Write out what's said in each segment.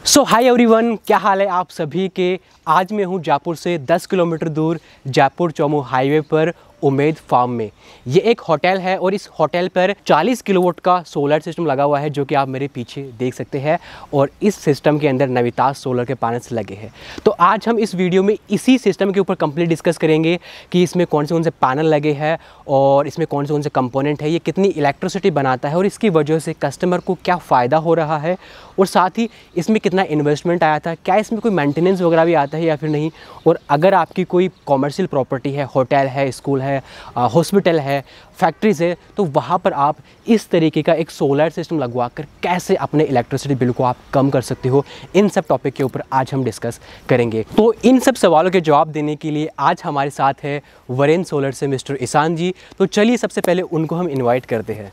सो hi everyone, क्या हाल है आप सभी के। आज मैं हूँ जयपुर से 10 किलोमीटर दूर जयपुर चौमू हाईवे पर उमेद फार्म में। ये एक होटल है और इस होटल पर 40 किलोवाट का सोलर सिस्टम लगा हुआ है, जो कि आप मेरे पीछे देख सकते हैं। और इस सिस्टम के अंदर नवितास सोलर के पैनल्स लगे हैं। तो आज हम इस वीडियो में इसी सिस्टम के ऊपर कंप्लीट डिस्कस करेंगे कि इसमें कौन से पैनल लगे हैं और इसमें कौन से कंपोनेंट है, ये कितनी इलेक्ट्रिसिटी बनाता है और इसकी वजह से कस्टमर को क्या फ़ायदा हो रहा है, और साथ ही इसमें कितना इन्वेस्टमेंट आया था, क्या इसमें कोई मेंटेनेंस वगैरह भी आता है या फिर नहीं। और अगर आपकी कोई कॉमर्शियल प्रॉपर्टी है, होटल है, स्कूल है, हॉस्पिटल है, फैक्ट्रीज है, तो वहाँ पर आप इस तरीके का एक सोलर सिस्टम लगवा कर कैसे अपने इलेक्ट्रिसिटी बिल को आप कम कर सकते हो, इन सब टॉपिक के ऊपर आज हम डिस्कस करेंगे। तो इन सब सवालों के जवाब देने के लिए आज हमारे साथ है वरेन सोलर से मिस्टर ईशान जी। तो चलिए सबसे पहले उनको हम इन्वाइट करते हैं।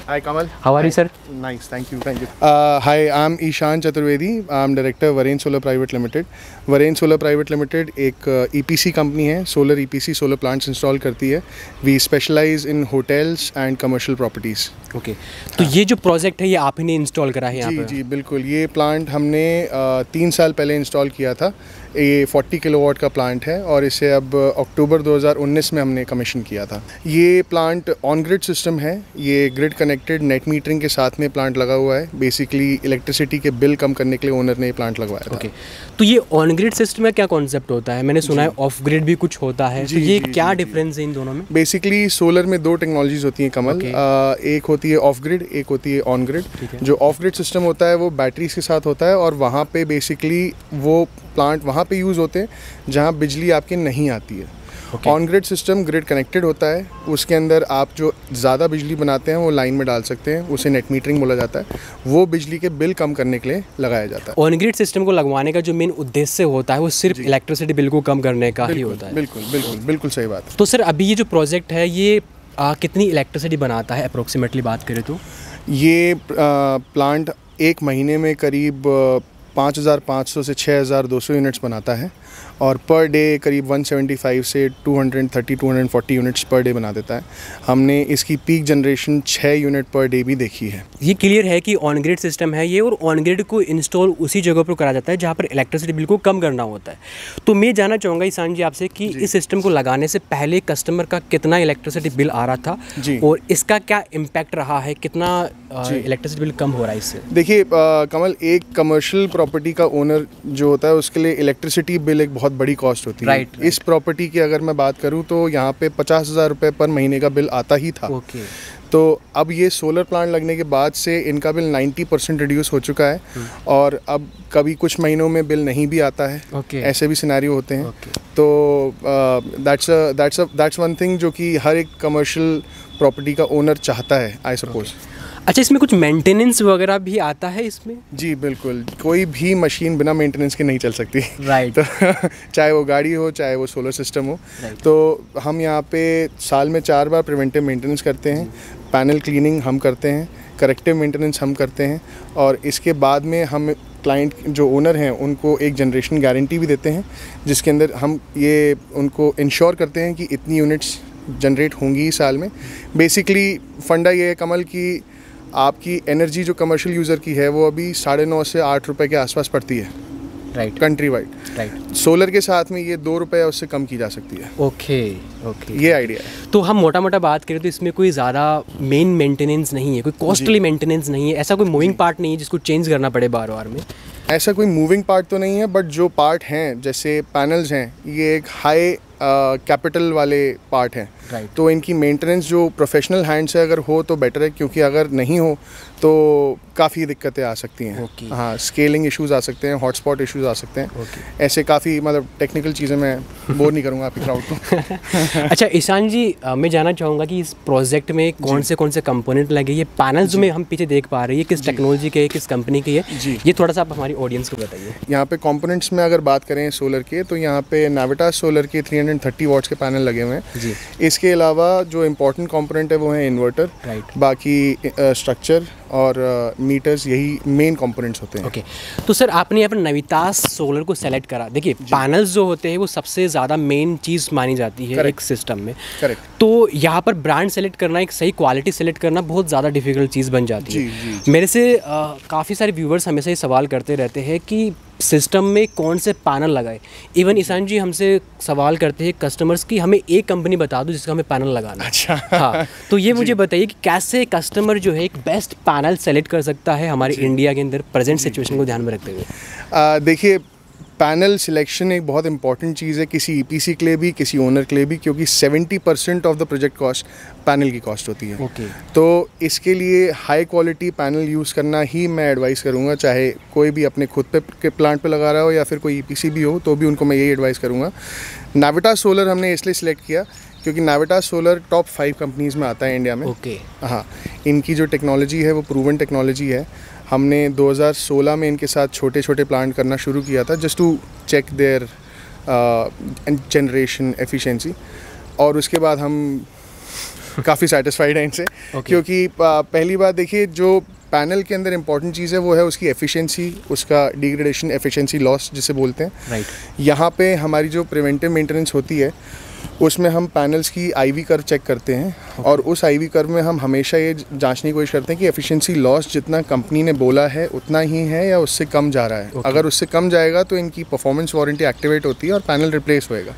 Hi Kamal. How are you, sir? Nice, thank you. Hi, I'm Ishan Chaturvedi. I'm Director Varen Solar Private Limited. Varen Solar Private Limited एक EPC कंपनी है, solar EPC solar plants install करती है। We specialize in hotels and commercial properties. Okay, तो ये जो project है ये आप ही ने इंस्टॉल करा है यहाँ पे? जी बिल्कुल, ये प्लांट हमने 3 साल पहले इंस्टॉल किया था। ये 40 किलोवाट का प्लांट है और इसे अब अक्टूबर 2019 में हमने कमीशन किया था। ये प्लांट ऑन ग्रिड सिस्टम है, ये ग्रिड कनेक्टेड नेट मीटरिंग के साथ में प्लांट लगा हुआ है। बेसिकली इलेक्ट्रिसिटी के बिल कम करने के लिए ओनर ने ये प्लांट लगवाया था। ओके, तो ये ऑन ग्रिड सिस्टम में क्या कॉन्सेप्ट होता है? मैंने सुना है ऑफ ग्रिड भी कुछ होता है, तो ये क्या डिफरेंस है इन दोनों में? बेसिकली सोलर में 2 टेक्नोलॉजीज होती हैं कमल। एक होती है ऑफ ग्रिड, एक होती है ऑन ग्रिड। जो ऑफ ग्रिड सिस्टम होता है वो बैटरीज के साथ होता है और वहाँ पे बेसिकली वो प्लांट वहाँ पे यूज़ होते हैं जहाँ बिजली आपके नहीं आती है। On grid system grid connected होता है, उसके अंदर आप जो ज़्यादा बिजली बनाते हैं वो लाइन में डाल सकते हैं, उसे नेट मीटरिंग बोला जाता है। वो बिजली के बिल कम करने के लिए लगाया जाता है। ऑन ग्रिड सिस्टम को लगवाने का जो मेन उद्देश्य होता है वो सिर्फ इलेक्ट्रिसिटी बिल को कम करने का ही होता है। बिल्कुल सही बात। तो सर अभी ये जो प्रोजेक्ट है ये कितनी इलेक्ट्रिसिटी बनाता है अप्रोक्सीमेटली बात करें तो? ये प्लांट एक महीने में करीब 5500 से 6200 यूनिट्स बनाता है और पर डे करीब 175 से 240 यूनिट्स पर डे बना देता है। हमने इसकी peak generation 6 unit per day भी देखी है। ये क्लियर है कि ऑन ग्रिड सिस्टम है ये, और ऑन ग्रिड को इंस्टॉल उसी जगह पर करा जाता है जहाँ पर इलेक्ट्रिसिटी बिल को कम करना होता है। तो मैं जानना चाहूँगा ईशान जी आपसे कि इस सिस्टम को लगाने से पहले कस्टमर का कितना इलेक्ट्रिसिटी बिल आ रहा था और इसका क्या इम्पैक्ट रहा है, कितना इलेक्ट्रिसिटी बिल कम हो रहा है इससे? देखिए कमल, एक कमर्शियल प्रॉपर्टी का ओनर जो होता है उसके लिए इलेक्ट्रिसिटी बिल एक बहुत बड़ी कॉस्ट होती है। इस प्रॉपर्टी की अगर मैं बात करूं तो यहाँ पे 50,000 रुपये पर महीने का बिल आता ही था। तो अब ये सोलर प्लांट लगने के बाद से इनका बिल 90% रिड्यूस हो चुका है और अब कभी कुछ महीनों में बिल नहीं भी आता है। ऐसे भी सिनेरियो होते हैं। तो दैट्स वन थिंग जो कि हर एक कमर्शियल प्रॉपर्टी का ओनर चाहता है, आई सपोज। अच्छा, इसमें कुछ मेंटेनेंस वगैरह भी आता है इसमें? जी बिल्कुल, कोई भी मशीन बिना मेंटेनेंस के नहीं चल सकती। राइट। तो चाहे वो गाड़ी हो, चाहे वो सोलर सिस्टम हो। तो हम यहाँ पे साल में 4 बार प्रिवेंटिव मेंटेनेंस करते हैं। पैनल क्लीनिंग हम करते हैं, करेक्टिव मेंटेनेंस हम करते हैं और इसके बाद में हम क्लाइंट जो ओनर हैं उनको एक जनरेशन गारंटी भी देते हैं, जिसके अंदर हम ये उनको इंश्योर करते हैं कि इतनी यूनिट्स जनरेट होंगी साल में। बेसिकली फंडा ये है कमल कि आपकी एनर्जी जो कमर्शियल यूज़र की है वो अभी 9.5 से 8 रुपये के आसपास पड़ती है। Right. Country wide. Right. Solar के साथ में ये 2 रुपये उससे कम की जा सकती है। ओके, ये आइडिया है। तो हम मोटा बात करें तो इसमें कोई ज़्यादा मेन मेंटेनेंस नहीं है, कोई कॉस्टली मेंटेनेंस नहीं है, ऐसा कोई मूविंग पार्ट नहीं है जिसको चेंज करना पड़े बार बार में? ऐसा कोई मूविंग पार्ट तो नहीं है, बट जो पार्ट हैं जैसे पैनल्स हैं ये एक हाई कैपिटल वाले पार्ट हैं। तो इनकी मेंटेनेंस जो प्रोफेशनल हैंड से अगर हो तो बेटर है, क्योंकि अगर नहीं हो तो काफ़ी दिक्कतें आ सकती हैं। हाँ, स्केलिंग इश्यूज़ आ सकते हैं, हॉटस्पॉट इश्यूज़ आ सकते हैं। ऐसे काफ़ी मतलब टेक्निकल चीज़ें मैं बोर नहीं करूँगा आपकी क्राउड को। अच्छा ईशान जी, मैं जानना चाहूँगा कि इस प्रोजेक्ट में कौन से कंपोनेंट लगे? ये पैनल्स में हम पीछे देख पा रहे हैं, ये किस टेक्नोलॉजी के, किस कंपनी के है? ये थोड़ा सा आप हमारी ऑडियंस को बताइए। यहाँ पे कंपोनेंट्स में अगर बात करें सोलर के, तो यहाँ पे नाविटास सोलर के 330 वॉट्स के पैनल लगे हुए हैं। इसके इसके अलावा जो इम्पोर्टेंट कंपोनेंट है वो है इन्वर्टर, बाकी स्ट्रक्चर और मीटर्स, यही मेन कंपोनेंट्स होते हैं। ओके तो सर आपने यहाँ पर नवितास सोलर को सेलेक्ट करा। देखिए पैनल्स जो होते हैं वो सबसे ज़्यादा मेन चीज़ मानी जाती है एक सिस्टम में। करेक्ट। तो यहाँ पर ब्रांड सेलेक्ट करना, एक सही क्वालिटी सेलेक्ट करना बहुत ज़्यादा डिफिकल्ट चीज़ बन जाती है। जी। मेरे से काफ़ी सारे व्यूवर्स हमेशा ये सवाल करते रहते हैं कि सिस्टम में कौन से पैनल लगाए। इवन ईशान जी हमसे सवाल करते हैं कस्टमर्स की, हमें एक कंपनी बता दो जिसका हमें पैनल लगाना। अच्छा। हाँ तो ये मुझे बताइए कि कैसे कस्टमर जो है एक बेस्ट पैनल सेलेक्ट कर सकता है हमारे इंडिया के अंदर प्रेजेंट सिचुएशन को ध्यान में रखते हुए। देखिए पैनल सिलेक्शन एक बहुत इंपॉर्टेंट चीज़ है किसी ईपीसी के लिए भी, किसी ओनर के लिए भी, क्योंकि 70% of the project cost panel की कॉस्ट होती है। तो इसके लिए हाई क्वालिटी पैनल यूज़ करना ही मैं एडवाइस करूँगा, चाहे कोई भी अपने खुद पे के प्लांट पे लगा रहा हो या फिर कोई ईपीसी भी हो, तो भी उनको मैं यही एडवाइस करूँगा। नाविटास सोलर हमने इसलिए सिलेक्ट किया क्योंकि नाविटास सोलर टॉप 5 कंपनीज़ में आता है इंडिया में। हाँ, इनकी जो टेक्नोलॉजी है वो प्रूवन टेक्नोलॉजी है। हमने 2016 में इनके साथ छोटे छोटे प्लांट करना शुरू किया था just to check their generation efficiency, और उसके बाद हम काफ़ी सेटिस्फाइड हैं इनसे। क्योंकि पहली बात देखिए, जो पैनल के अंदर इंपॉर्टेंट चीज़ है वो है उसकी एफिशिएंसी, उसका डिग्रेडेशन एफिशिएंसी लॉस जिसे बोलते हैं। यहाँ पे हमारी जो प्रिवेंटिव मेंटेनेंस होती है उसमें हम पैनल्स की आईवी कर्व चेक करते हैं और उस आईवी कर्व में हम हमेशा ये जांचने की कोशिश करते हैं कि एफिशिएंसी लॉस जितना कंपनी ने बोला है उतना ही है या उससे कम जा रहा है। अगर उससे कम जाएगा तो इनकी परफॉर्मेंस वारंटी एक्टिवेट होती है और पैनल रिप्लेस होएगा।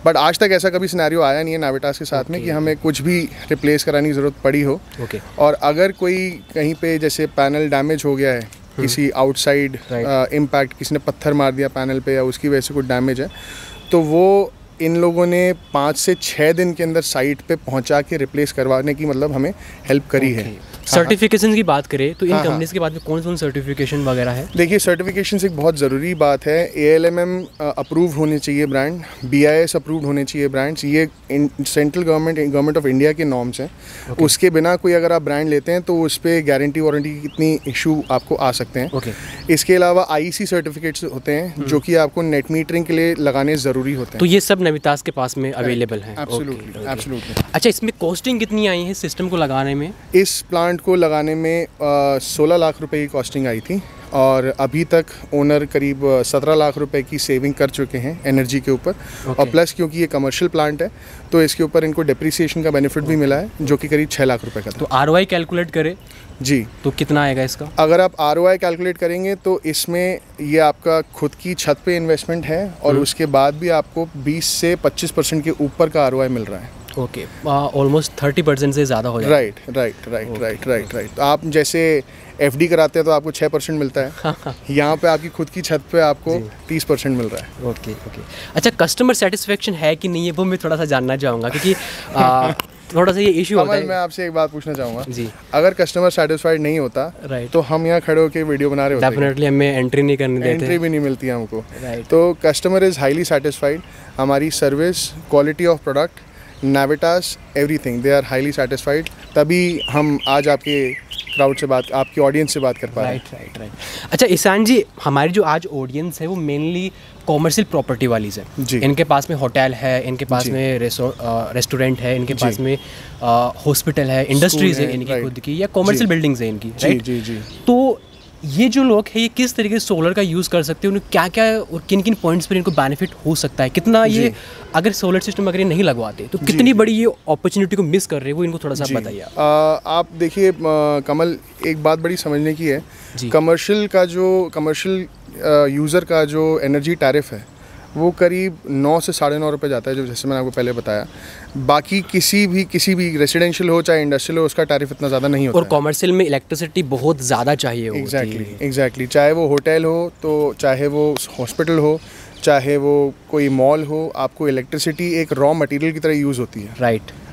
बट आज तक ऐसा कभी सिनेरियो आया नहीं है नाविटास के साथ में कि हमें कुछ भी रिप्लेस कराने की ज़रूरत पड़ी हो। और अगर कोई कहीं पे जैसे पैनल डैमेज हो गया है, किसी आउटसाइड इम्पैक्ट, किसी ने पत्थर मार दिया पैनल पे या उसकी वजह से कुछ डैमेज है, तो वो इन लोगों ने 5 से 6 दिन के अंदर साइट पे पहुंचा के रिप्लेस करवाने की मतलब हमें हेल्प करी है। सर्टिफिकेशन की बात करें तो इन कंपनीज के बाद में कौन कौन सर्टिफिकेशन वगैरह है? देखिए सर्टिफिकेशन एक बहुत ज़रूरी बात है। ALMM अप्रूव होने चाहिए ब्रांड, BIS अप्रूव्ड होने चाहिए ब्रांड्स, ये सेंट्रल गवर्नमेंट ऑफ इंडिया के नॉर्म्स हैं। उसके बिना कोई अगर आप ब्रांड लेते हैं तो उस पर गारंटी वारंटी की कितनी इशू आपको आ सकते हैं। इसके अलावा IEC सर्टिफिकेट्स होते हैं जो कि आपको नेट मीटरिंग के लिए लगाने ज़रूरी होते हैं। तो ये सब नवितास के पास में अवेलेबल है? एब्सोल्युटली। अच्छा, इसमें कॉस्टिंग कितनी आई है सिस्टम को लगाने में? इस प्लांट को लगाने में 16 लाख रुपए की कॉस्टिंग आई थी और अभी तक ओनर करीब 17 लाख रुपए की सेविंग कर चुके हैं एनर्जी के ऊपर। और प्लस क्योंकि ये कमर्शियल प्लांट है तो इसके ऊपर इनको डेप्रिसिएशन का बेनिफिट भी मिला है जो कि करीब 6 लाख रुपए का था। तो ROI कैलकुलेट करें जी तो कितना आएगा इसका? अगर आप ROI कैलकुलेट करेंगे तो इसमें ये आपका खुद की छत पे इन्वेस्टमेंट है और उसके बाद भी आपको 20 से 25% के ऊपर का ROI मिल रहा है। ओके, ऑलमोस्ट 30% से ज़्यादा हो जाएगा। राइट। तो आप जैसे FD कराते हैं तो आपको 6% मिलता है, यहाँ पे आपकी खुद की छत पे आपको 30% मिल रहा है। ओके। अच्छा, कस्टमर सेटिस्फेक्शन है कि नहीं है वो मैं थोड़ा सा जानना चाहूँगा क्योंकि थोड़ा सा ये इशू होता है। मैं आपसे एक बात पूछना चाहूँगा जी, अगर कस्टमर सेटिस्फाइड नहीं होता तो हम यहाँ खड़े होकर वीडियो बना रहे होते? डेफिनेटली हमें एंट्री नहीं करने देते, एंट्री भी नहीं मिलती है हमको। तो कस्टमर इज़ हाईली सेटिस्फाइड। हमारी service, quality of product, Navitas, everything, they are highly satisfied. तभी हम आज आपके क्राउड से बात, आपकी ऑडियंस से बात कर पा रहे हैं। राइट। अच्छा ईशान जी, हमारी जो आज ऑडियंस है वो मेनली कॉमर्शियल प्रॉपर्टी वालीज है जी। इनके पास में होटल है, इनके पास में रेस्टोरेंट है, इनके पास में हॉस्पिटल है, इंडस्ट्रीज है इनकी खुद की, या कॉमर्शियल बिल्डिंग्स है इनकी, राइट? जी। तो ये जो लोग हैं ये किस तरीके से सोलर का यूज़ कर सकते हैं, उन्हें क्या क्या और किन किन पॉइंट्स पर इनको बेनिफिट हो सकता है, कितना ये अगर सोलर सिस्टम अगर ये नहीं लगवाते तो कितनी बड़ी ये अपॉर्चुनिटी को मिस कर रहे हैं, वो इनको थोड़ा सा बताइए। आप देखिए कमल, एक बात बड़ी समझने की है, कमर्शियल यूज़र का जो एनर्जी टैरिफ है वो करीब 9 से 9.5 रुपये जाता है, जो जैसे मैंने आपको पहले बताया। बाकी किसी भी रेसिडेंशियल हो चाहे इंडस्ट्रियल हो उसका टैरिफ इतना ज़्यादा नहीं होता। और कॉमर्शियल में इलेक्ट्रिसिटी बहुत ज़्यादा चाहिए। एग्जैक्टली। चाहे वो होटल हो, तो चाहे वो हॉस्पिटल हो, चाहे वो कोई मॉल हो, आपको इलेक्ट्रिसिटी एक रॉ मटेरियल की तरह यूज़ होती है।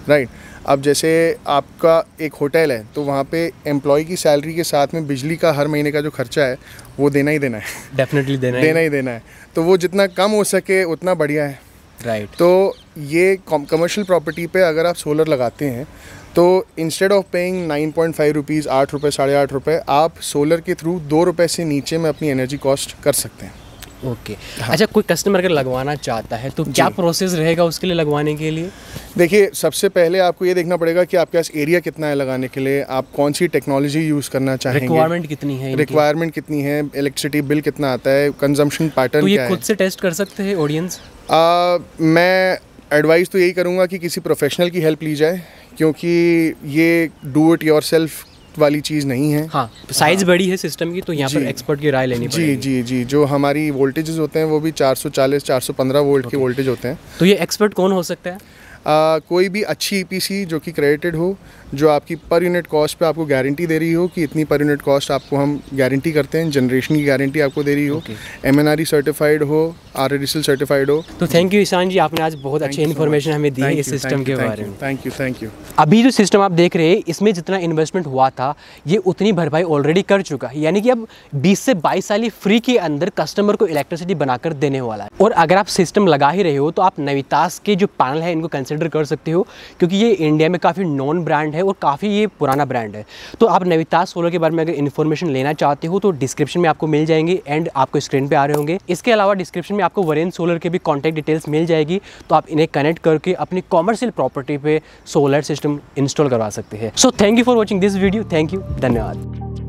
राइट। अब जैसे आपका एक होटल है तो वहाँ पे एम्प्लॉय की सैलरी के साथ में बिजली का हर महीने का जो खर्चा है वो देना ही देना है। डेफिनेटली देना ही है। तो वो जितना कम हो सके उतना बढ़िया है। राइट। तो ये कमर्शियल प्रॉपर्टी पे अगर आप सोलर लगाते हैं तो इंस्टेड ऑफ पेइंग 9.5 रुपीज़, 8 रुपये, 8.5 रुपये, आप सोलर के थ्रू 2 रुपये से नीचे में अपनी एनर्जी कॉस्ट कर सकते हैं। ओके। अच्छा, कोई कस्टमर अगर लगवाना चाहता है तो क्या प्रोसेस रहेगा उसके लिए लगवाने के लिए? देखिए, सबसे पहले आपको ये देखना पड़ेगा कि आपके पास एरिया कितना है लगाने के लिए, आप कौन सी टेक्नोलॉजी यूज़ करना चाहेंगे, रिक्वायरमेंट कितनी है, इलेक्ट्रिसिटी बिल कितना आता है, कंजम्पशन पैटर्न तो ये क्या खुद से टेस्ट कर सकते हैं ऑडियंस? मैं एडवाइस तो यही करूँगा कि किसी प्रोफेशनल की हेल्प ली जाए, क्योंकि ये डू इट योर सेल्फ वाली चीज़ नहीं है। हाँ, साइज़ बड़ी है सिस्टम की, तो यहाँ पर एक्सपर्ट की राय लेनी पड़ेगी। जी जी जी, जो हमारी वोल्टेजेस होते हैं वो भी 440-415 वोल्ट के वोल्टेज होते हैं। तो ये एक्सपर्ट कौन हो सकता है? कोई भी अच्छी EPC जो कि क्रेडिटेड हो, जो आपकी पर यूनिट कॉस्ट पे आपको गारंटी दे रही हो कि इतनी पर यूनिट कॉस्ट आपको हम गारंटी करते हैं, जनरेशन की गारंटी आपको दे रही हो, MNRE सर्टिफाइड हो, RADCL सर्टिफाइड हो। तो थैंक यू ईशान जी, आपने आज बहुत अच्छी इन्फॉर्मेशन हमें दी है इस सिस्टम के बारे में। Thank you. अभी जो सिस्टम आप देख रहे हैं, इसमें जितना इन्वेस्टमेंट हुआ था ये उतनी भरपाई ऑलरेडी कर चुका है, यानी कि अब 20 से 22 साल फ्री के अंदर कस्टमर को इलेक्ट्रिसिटी बनाकर देने वाला है। और अगर आप सिस्टम लगा ही रहे हो तो आप नवितास के जो पैनल है इनको कंसिडर कर सकते हो, क्योंकि ये इंडिया में काफ़ी नॉन ब्रांड है और काफ़ी ये पुराना ब्रांड है। तो आप नवितास सोलर के बारे में अगर इन्फॉर्मेशन लेना चाहते हो तो डिस्क्रिप्शन में आपको मिल जाएंगे एंड आपको स्क्रीन पे आ रहे होंगे। इसके अलावा डिस्क्रिप्शन में आपको वरेन सोलर के भी कॉन्टैक्ट डिटेल्स मिल जाएगी, तो आप इन्हें कनेक्ट करके अपनी कॉमर्शियल प्रॉपर्टी पे सोलर सिस्टम इंस्टॉल करवा सकते हैं। So thank you for watching this video. Thank you, धन्यवाद।